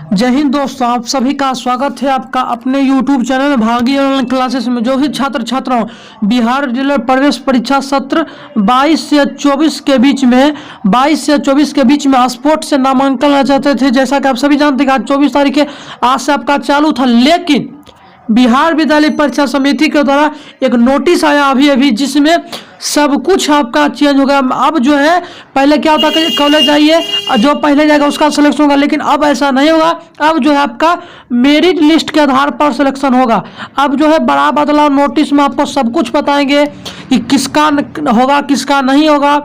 जय हिंद दोस्तों, आप सभी का स्वागत है आपका अपने YouTube चैनल भागी ऑनलाइन क्लासेस में। जो भी छात्र छात्राओं बिहार जिला प्रवेश परीक्षा सत्र 22 से 24 के बीच में स्पोर्ट से नामांकन लेना चाहते थे, जैसा कि आप सभी जानते हैं कि आज 24 तारीख है, आज से आपका चालू था। लेकिन बिहार विद्यालय परीक्षा समिति के द्वारा एक नोटिस आया अभी जिसमें सब कुछ आपका चेंज हो गया। अब जो है पहले क्या होता है कि कॉलेज जाइए, जो पहले जाएगा उसका सिलेक्शन होगा, लेकिन अब ऐसा नहीं होगा। अब जो है आपका मेरिट लिस्ट के आधार पर सिलेक्शन होगा। अब जो है बड़ा बदलाव, नोटिस में आपको सब कुछ बताएंगे कि किसका होगा किसका नहीं होगा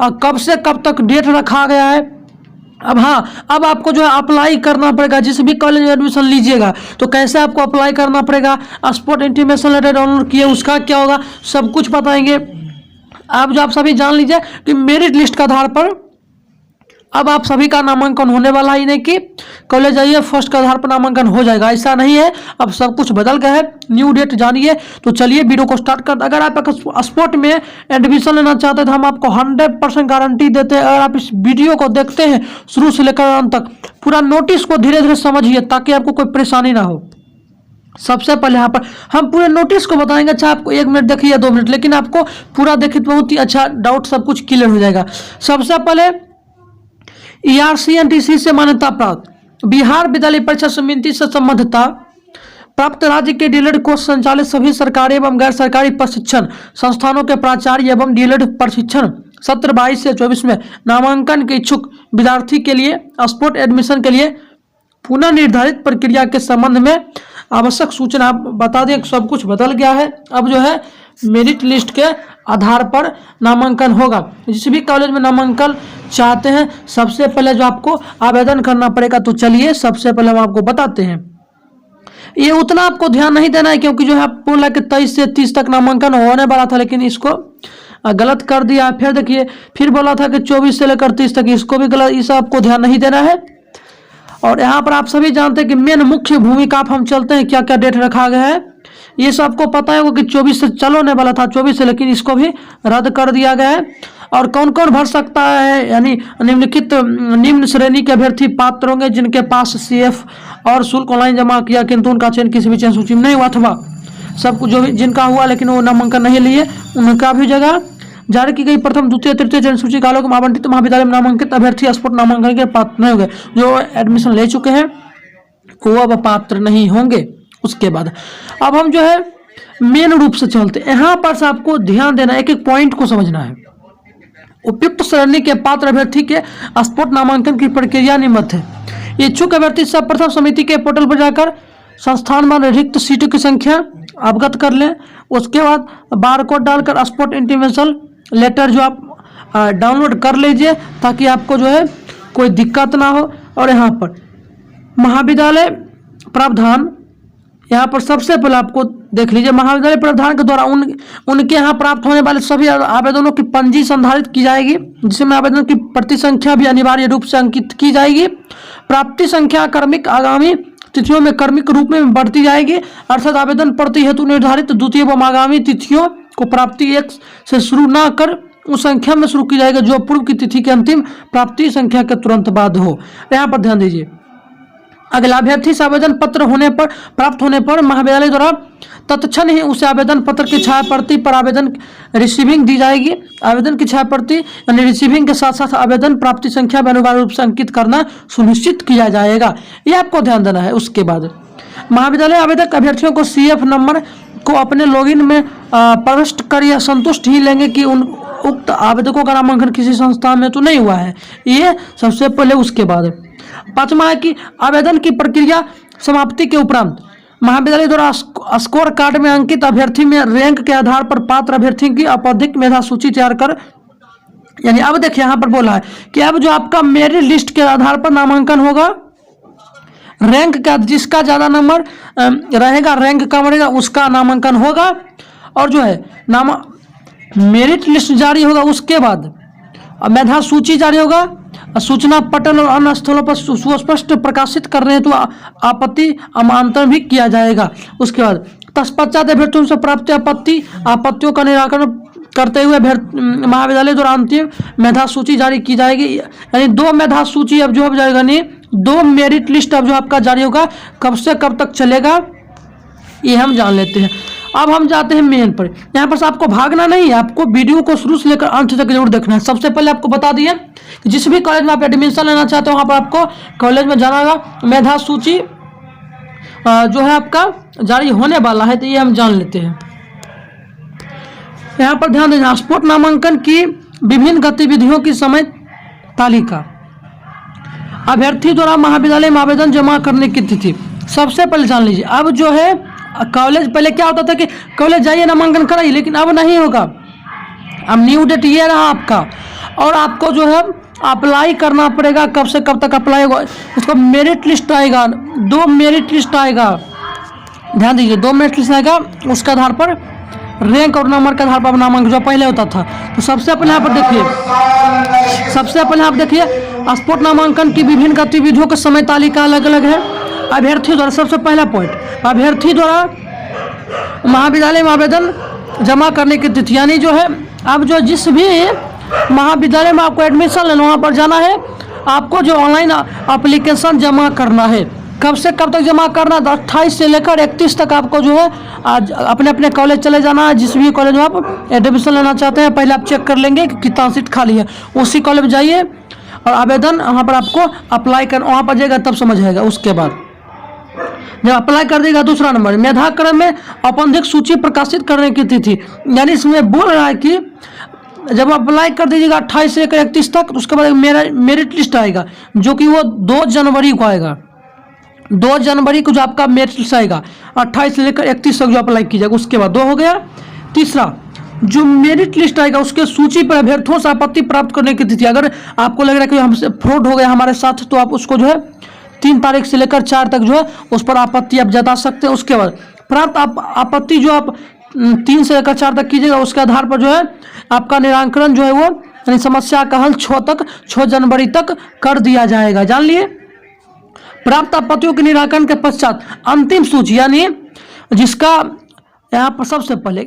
और कब से कब तक डेट रखा गया है। अब आपको जो है अप्लाई करना पड़ेगा। जिस भी कॉलेज में एडमिशन लीजिएगा तो कैसे आपको अप्लाई करना पड़ेगा, स्पोर्ट इंटीमेशन लेटर डाउनलोड किए उसका क्या होगा, सब कुछ बताएंगे। आप सभी जान लीजिए कि मेरिट लिस्ट के आधार पर अब आप सभी का नामांकन होने वाला ही नहीं कि कॉलेज जाइए फर्स्ट के आधार पर नामांकन हो जाएगा, ऐसा नहीं है। अब सब कुछ बदल गया है, न्यू डेट जानिए। तो चलिए वीडियो को स्टार्ट करते। अगर आप स्पोर्ट में एडमिशन लेना चाहते हैं तो हम आपको 100% गारंटी देते हैं। अगर आप इस वीडियो को देखते हैं शुरू से लेकर अंत तक, पूरा नोटिस को धीरे धीरे समझिए ताकि आपको कोई परेशानी ना हो। सबसे पहले यहाँ पर हम पूरे नोटिस को बताएंगे। अच्छा, आपको 1 मिनट देखिए या 2 मिनट, लेकिन आपको पूरा देखिए तो बहुत ही अच्छा डाउट सब कुछ क्लियर हो जाएगा। सबसे पहले ERCNTC से मान्यता प्राप्त बिहार विद्यालय परीक्षा समिति से संबद्धता प्राप्त राज्य के डीएलएड कोर्स संचालित सभी सरकारी एवं गैर सरकारी प्रशिक्षण संस्थानों के प्राचार्य एवं डीएलएड प्रशिक्षण सत्र 22 से 24 में नामांकन के इच्छुक विद्यार्थी के लिए स्पोर्ट एडमिशन के लिए पुनः निर्धारित प्रक्रिया के संबंध में आवश्यक सूचना। आप बता दें सब कुछ बदल गया है। अब जो है मेरिट लिस्ट के आधार पर नामांकन होगा। जिस भी कॉलेज में नामांकन चाहते हैं सबसे पहले जो आपको आवेदन करना पड़ेगा, तो चलिए सबसे पहले हम आपको बताते हैं। ये उतना आपको ध्यान नहीं देना है क्योंकि जो है आप बोला कि 23 से 30 तक नामांकन होने वाला था, लेकिन इसको गलत कर दिया। फिर देखिए, फिर बोला था कि 24 से लेकर 30 तक, इसको भी गलत। इसे आपको ध्यान नहीं देना है। और यहाँ पर आप सभी जानते हैं कि मेन मुख्य भूमिका आप हम चलते हैं क्या क्या डेट रखा गया है। ये सब आपको पता है कि 24 से चलने वाला था 24 से, लेकिन इसको भी रद्द कर दिया गया है। और कौन कौन भर सकता है, यानी निम्न श्रेणी के अभ्यर्थी पात्र होंगे जिनके पास CF और शुल्क ऑनलाइन जमा किया किंतु उनका चयन किसी भी चयन सूची में नहीं हुआ, अथवा सब कुछ जो भी जिनका हुआ लेकिन वो नामांकन नहीं लिए, उनका भी जगह जारी की गई प्रथम द्वितीय तृतीय चयन सूची कालों को आवंटित महाविद्यालय में नामांकित अभ्यर्थी स्पोर्ट नामांकन के पात्र नहीं होंगे। जो एडमिशन ले चुके हैं वो अब पात्र नहीं होंगे। उसके बाद अब हम जो है मेन रूप से चलते हैं। यहाँ पर से आपको ध्यान देना, एक एक पॉइंट को समझना है। उपयुक्त श्रेणी के पात्र अभ्यर्थी के स्पोर्ट नामांकन की प्रक्रिया निम्नलिखित है। इच्छुक अभ्यर्थी सर्वप्रथम समिति के पोर्टल पर जाकर संस्थान में रिक्त सीटों की संख्या अवगत कर लें। उसके बाद बारकोड डालकर स्पोर्ट इंटीमेशन लेटर जो आप डाउनलोड कर लीजिए ताकि आपको जो है कोई दिक्कत ना हो। और यहाँ पर महाविद्यालय प्रावधान, यहाँ पर सबसे पहले आपको देख लीजिए, महाविद्यालय प्रावधान के द्वारा उनके यहाँ प्राप्त होने वाले सभी आवेदनों की पंजी संधारित की जाएगी, जिसमें आवेदन की प्रति संख्या भी अनिवार्य रूप से अंकित की जाएगी। प्राप्ति संख्या क्रमिक आगामी तिथियों में क्रमिक रूप में बढ़ती जाएगी, अर्थात आवेदन प्रति हेतु निर्धारित द्वितीय एवं आगामी तिथियों को प्राप्ति 1 से शुरू न कर उस संख्या में शुरू की जाएगी जो पूर्व की तिथि के अंतिम प्राप्ति संख्या के तुरंत बाद हो। यहाँ पर ध्यान दीजिए। अगला, अभ्यर्थी से आवेदन पत्र प्राप्त होने पर महाविद्यालय द्वारा तत्क्षण ही उसे आवेदन पत्र की छाया प्रति पर आवेदन रिसीविंग दी जाएगी। आवेदन की छाया प्रति यानी रिसीविंग के साथ साथ आवेदन प्राप्ति संख्या में अनिवार्य रूप से अंकित करना सुनिश्चित किया जाएगा, यह आपको ध्यान देना है। उसके बाद महाविद्यालय आवेदक अभ्यर्थियों को CF नंबर को अपने लॉगिन में प्रविष्ट कर यह संतुष्ट ही लेंगे कि उक्त आवेदकों का नामांकन किसी संस्थान में तो नहीं हुआ है, ये सबसे पहले। उसके बाद 5वां है कि आवेदन की प्रक्रिया समाप्ति के उपरांत महाविद्यालय द्वारा स्कोर कार्ड में अंकित अभ्यर्थी में रैंक के आधार पर पात्र अभ्यर्थी की आपराधिक मेधा सूची तैयार कर, यानी अब देखिए यहाँ पर बोला है कि अब जो आपका मेरिट लिस्ट के आधार पर नामांकन होगा, रैंक का जिसका ज्यादा नंबर रहेगा, रैंक कम रहेगा, उसका नामांकन होगा। और जो है मेरिट लिस्ट जारी होगा, उसके बाद मेधा सूची जारी होगा, सूचना पटल और अन्य स्थलों पर सुस्पष्ट प्रकाशित करने हेतु आपत्ति अमांतरण भी किया जाएगा। उसके बाद तत्पश्चात अभ्यर्थियों से प्राप्त आपत्तियों का निराकरण करते हुए महाविद्यालय द्वारा अंतिम मेधा सूची जारी की जाएगी। यानी 2 मेधा सूची अब जो जाएगा नहीं 2 मेरिट लिस्ट अब जो आपका जारी होगा, कब से कब तक चलेगा ये हम जान लेते हैं। अब हम जाते हैं मेन पर। यहाँ पर आपको भागना नहीं है, आपको वीडियो को शुरू से लेकर अंत तक जरूर देखना है। सबसे पहले आपको बता दिए कि जिस भी कॉलेज में आप एडमिशन लेना चाहते हो वहाँ पर आपको कॉलेज में जाना होगा। मेधा सूची जो है आपका जारी होने वाला है, तो ये हम जान लेते हैं। यहाँ पर ध्यान देना, स्पोर्ट नामांकन की विभिन्न गतिविधियों की समय तालिका, अभ्यर्थी द्वारा महाविद्यालय में आवेदन जमा करने की तिथि। सबसे पहले जान लीजिए, अब जो है कॉलेज, पहले क्या होता था कि कॉलेज जाइए नामांकन कराइए, लेकिन अब नहीं होगा। अब न्यू डेट ये रहा आपका, और आपको जो है अप्लाई करना पड़ेगा। कब से कब तक अप्लाई होगा, उसको मेरिट लिस्ट आएगा, 2 मेरिट लिस्ट आएगा। ध्यान दीजिए, 2 मेरिट लिस्ट आएगा, उसके आधार पर रैंक और नंबर के आधार पर नामांकन जो पहले होता था। तो सबसे पहले यहाँ पर देखिए, सबसे पहले आप देखिए स्पोर्ट नामांकन की विभिन्न गतिविधियों का समय तालिका अलग अलग है। अभ्यर्थी द्वारा, सबसे पहला पॉइंट, अभ्यर्थी द्वारा महाविद्यालय में आवेदन जमा करने की तिथि, यानी जो है अब जो जिस भी महाविद्यालय में आपको एडमिशन लेना वहाँ पर जाना है, आपको जो ऑनलाइन एप्लीकेशन जमा करना है। कब से कब तक जमा करना, 28 से लेकर 31 तक आपको जो है आज अपने अपने कॉलेज चले जाना है। जिस भी कॉलेज में आप एडमिशन लेना चाहते हैं, पहले आप चेक कर लेंगे कि कितना सीट खाली है, उसी कॉलेज में जाइए और आवेदन वहाँ पर आपको अप्लाई कर, वहाँ पर जाएगा तब समझ आएगा। उसके बाद जब अप्लाई कर देगा, दूसरा नंबर, मेधाक्रम में औपबंधिक सूची प्रकाशित करने की तिथि, यानी इसमें बोल रहा है कि जब अप्लाई कर दीजिएगा 28 से लेकर 31 तक, उसके बाद मेरिट लिस्ट आएगा, जो कि वो 2 जनवरी को आएगा। 2 जनवरी को जो आपका मेरिट लिस्ट आएगा, 28 से लेकर 31 तक जो अप्लाई कीजिएगा। उसके बाद 2 हो गया। तीसरा, जो मेरिट लिस्ट आएगा उसके सूची पर अभ्यर्थियों से आपत्ति प्राप्त करने की तिथि। अगर आपको लग रहा है कि हमसे फ्रॉड हो गया हमारे साथ, तो आप उसको जो है 3 तारीख से लेकर 4 तक जो है उस पर आपत्ति आप जता सकते हैं। उसके बाद प्राप्त आपत्ति जो आप 3 से लेकर 4 तक कीजिएगा, उसके आधार पर जो है आपका निराकरण जो है वो, यानी समस्या का हल 6 जनवरी तक कर दिया जाएगा। जान लिए। प्राप्त आपत्तियों के निराकरण के पश्चात अंतिम सूची, यानी जिसका यहाँ पर सबसे पहले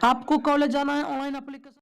आपको कॉलेज जाना है, ऑनलाइन एप्लीकेशन